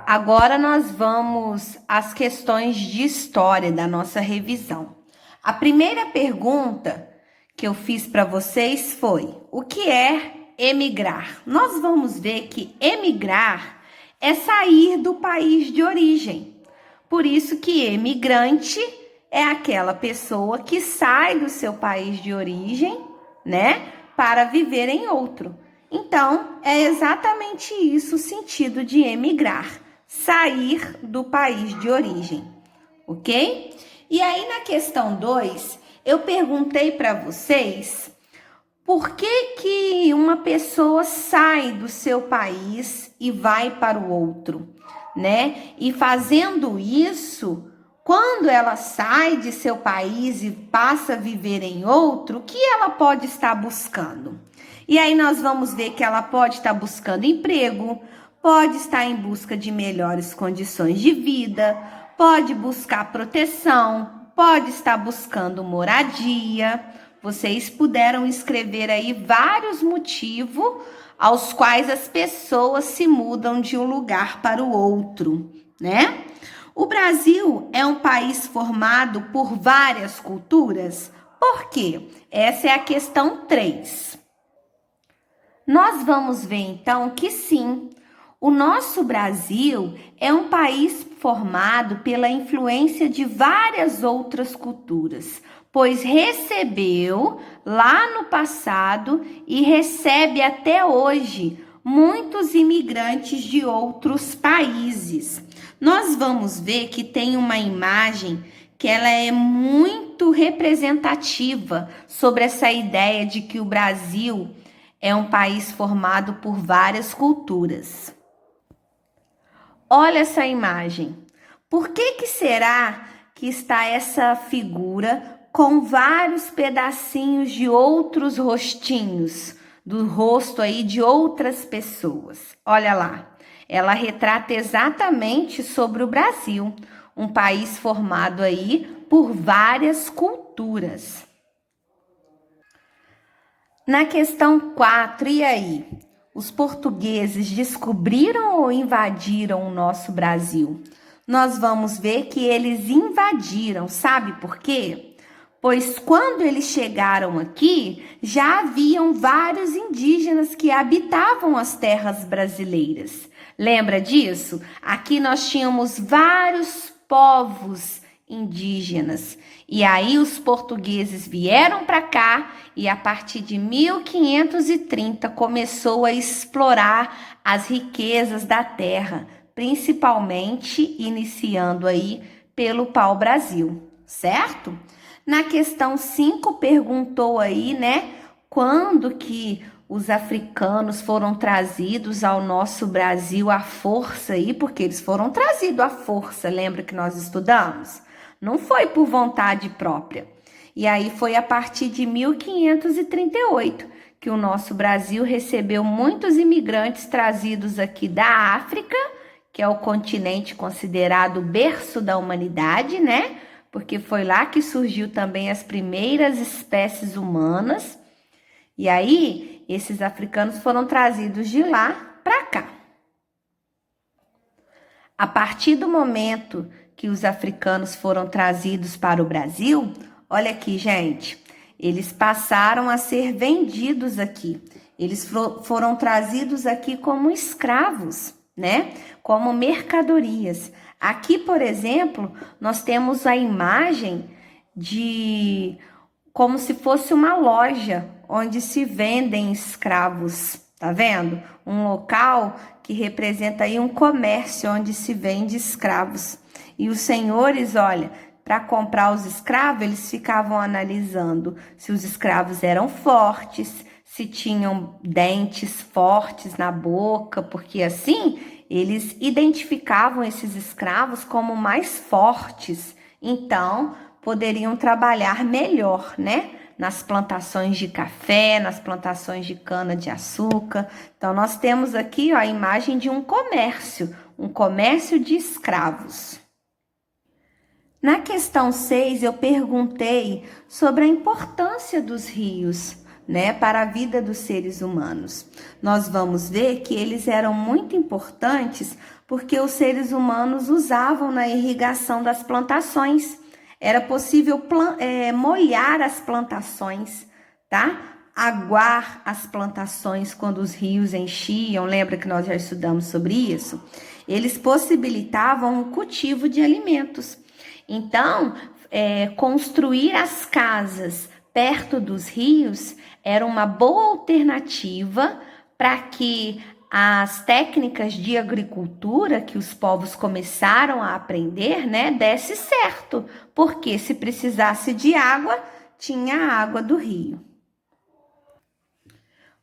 Agora nós vamos às questões de história da nossa revisão. A primeira pergunta que eu fiz para vocês foi: o que é emigrar? Nós vamos ver que emigrar é sair do país de origem. Por isso que emigrante é aquela pessoa que sai do seu país de origem, né, para viver em outro. Então, é exatamente isso o sentido de emigrar, sair do país de origem, ok? E aí na questão 2, eu perguntei para vocês por que uma pessoa sai do seu país e vai para o outro, né? E fazendo isso, quando ela sai de seu país e passa a viver em outro, o que ela pode estar buscando? E aí nós vamos ver que ela pode estar buscando emprego, pode estar em busca de melhores condições de vida, pode buscar proteção, pode estar buscando moradia. Vocês puderam escrever aí vários motivos aos quais as pessoas se mudam de um lugar para o outro, né? O Brasil é um país formado por várias culturas. Por quê? Essa é a questão 3. Nós vamos ver então que sim, o nosso Brasil é um país formado pela influência de várias outras culturas, pois recebeu lá no passado e recebe até hoje muitos imigrantes de outros países. Nós vamos ver que tem uma imagem que ela é muito representativa sobre essa ideia de que o Brasil é um país formado por várias culturas. Olha essa imagem. Por que será que está essa figura com vários pedacinhos de outros rostinhos, do rosto aí de outras pessoas? Olha lá, ela retrata exatamente sobre o Brasil, um país formado aí por várias culturas. Na questão 4, e aí? Os portugueses descobriram ou invadiram o nosso Brasil? Nós vamos ver que eles invadiram, sabe por quê? Pois quando eles chegaram aqui, já haviam vários indígenas que habitavam as terras brasileiras. Lembra disso? Aqui nós tínhamos vários povos indígenas. E aí os portugueses vieram para cá e a partir de 1530 começou a explorar as riquezas da terra, principalmente iniciando aí pelo pau-brasil, certo? Na questão 5 perguntou aí, né, quando que os africanos foram trazidos ao nosso Brasil à força aí, porque eles foram trazidos à força, lembra que nós estudamos? Não foi por vontade própria. E aí foi a partir de 1538 que o nosso Brasil recebeu muitos imigrantes trazidos aqui da África, que é o continente considerado o berço da humanidade, né? Porque foi lá que surgiu também as primeiras espécies humanas. E aí, esses africanos foram trazidos de lá para cá. A partir do momento que os africanos foram trazidos para o Brasil, olha aqui, gente, eles passaram a ser vendidos aqui. Eles foram trazidos aqui como escravos, né? Como mercadorias. Aqui, por exemplo, nós temos a imagem de como se fosse uma loja onde se vendem escravos, tá vendo? Um local que representa aí um comércio onde se vende escravos. E os senhores, olha, para comprar os escravos, eles ficavam analisando se os escravos eram fortes, se tinham dentes fortes na boca, porque assim eles identificavam esses escravos como mais fortes. Então, poderiam trabalhar melhor, né? Nas plantações de café, nas plantações de cana-de-açúcar. Então, nós temos aqui ó, a imagem de um comércio de escravos. Na questão 6, eu perguntei sobre a importância dos rios, né, para a vida dos seres humanos. Nós vamos ver que eles eram muito importantes porque os seres humanos usavam na irrigação das plantações. Era possível molhar as plantações, tá? Aguar as plantações quando os rios enchiam, lembra que nós já estudamos sobre isso? Eles possibilitavam o cultivo de alimentos. Então, construir as casas perto dos rios era uma boa alternativa para que as técnicas de agricultura que os povos começaram a aprender, né, desse certo, porque se precisasse de água, tinha a água do rio.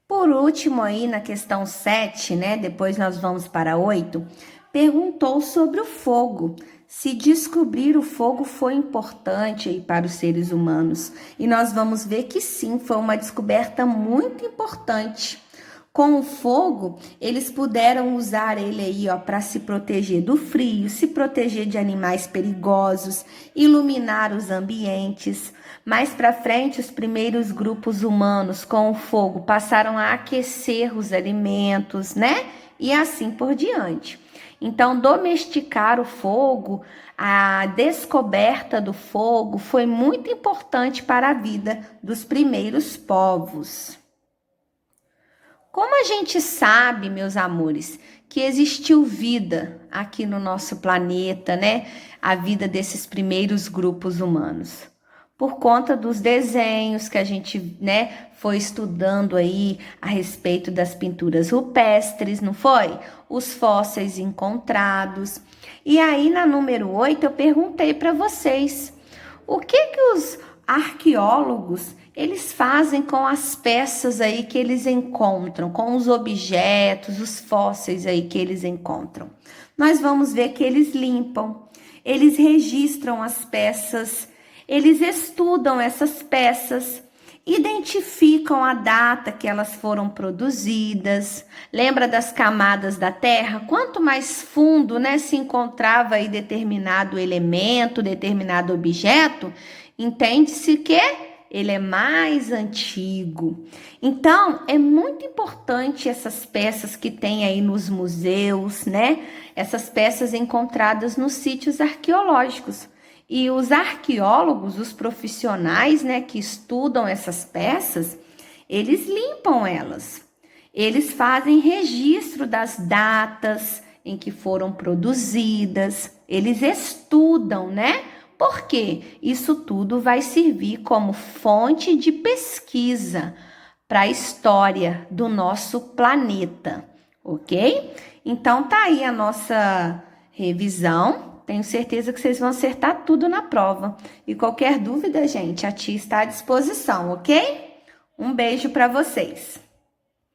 Por último, aí na questão 7, né, depois nós vamos para 8, perguntou sobre o fogo. Se descobrir o fogo foi importante aí para os seres humanos. E nós vamos ver que sim, foi uma descoberta muito importante. Com o fogo, eles puderam usar ele aí, ó, para se proteger do frio, se proteger de animais perigosos, iluminar os ambientes. Mais para frente, os primeiros grupos humanos com o fogo passaram a aquecer os alimentos, né? E assim por diante. Então, domesticar o fogo, a descoberta do fogo foi muito importante para a vida dos primeiros povos. Como a gente sabe, meus amores, que existiu vida aqui no nosso planeta, né? A vida desses primeiros grupos humanos. Por conta dos desenhos que a gente, né, foi estudando aí a respeito das pinturas rupestres, não foi? Os fósseis encontrados. E aí, na número 8, eu perguntei para vocês, o que os arqueólogos eles fazem com as peças aí que eles encontram, com os objetos, os fósseis aí que eles encontram? Nós vamos ver que eles limpam, eles registram as peças, eles estudam essas peças, identificam a data que elas foram produzidas. Lembra das camadas da terra? Quanto mais fundo, né, se encontrava aí determinado elemento, determinado objeto, entende-se que ele é mais antigo. Então, é muito importante essas peças que tem aí nos museus, né? Essas peças encontradas nos sítios arqueológicos. E os arqueólogos, os profissionais, né, que estudam essas peças, eles limpam elas. Eles fazem registro das datas em que foram produzidas. Eles estudam, né? Porque isso tudo vai servir como fonte de pesquisa para a história do nosso planeta, ok? Então tá aí a nossa revisão. Tenho certeza que vocês vão acertar tudo na prova. E qualquer dúvida, gente, a tia está à disposição, ok? Um beijo para vocês.